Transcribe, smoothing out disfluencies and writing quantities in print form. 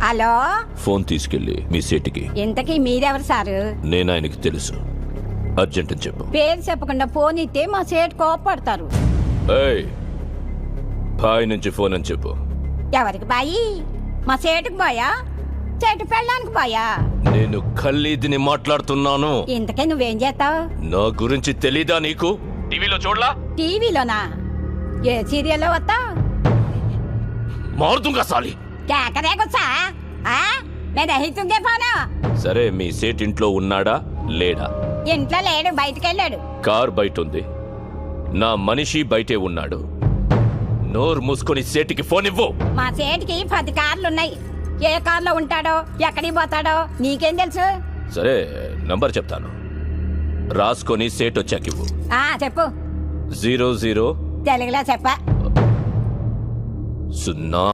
Hello, phone తీసుకెళ్ళి మీ సేటికి. ఇంతకీ మీరెవరు సారు? నేను ఆయనకి తెలుసు. అర్జెంట్ అని చెప్పు. పేరు చెప్పకుండా ఫోన్ ఇస్తే మా సేటు కోపడతారు. ఏయ్, బాయ్ నుంచి ఫోన్ అని చెప్పు. ఎవరికి బాయి? మా సేటుకు బాయా, చెట్టు పెళ్ళడానికి బాయా? నేను ఖల్లీదిని మాట్లాడుతున్నాను. ఇంతకే నువ్వేం చేస్తావు? నా గురించి తెలీదా నీకు? టీవీలో చూడలా? టీవీలోనా? ఏ సీరియల్లో వస్తా? మారుతుంగా సాలి. కేకరే గుచ్చా? నేను అహితుంగే ఫోను. సరే, మీ సేట్ ఇంట్లో ఉన్నాడా లేడా? ఇంట్లో లేడు, బయటికి వెళ్ళాడు. కార్ బయట ఉంది, నా మనిషి బయటే ఉన్నాడు. నోరు మూసుకొని సేటికి ఫోన్ ఇవ్వు. మా సేటికి 10 కార్లున్నాయి. ఏ కార్లో ఉంటాడో ఎక్కడికి పోతాడో నీకేం తెలుసు? సరే, నంబర్ చెప్తాను, రాసుకొని సేట్ వచ్చాకివ్వు. చెప్పు. 00 తెలుగులో చెప్ప. 0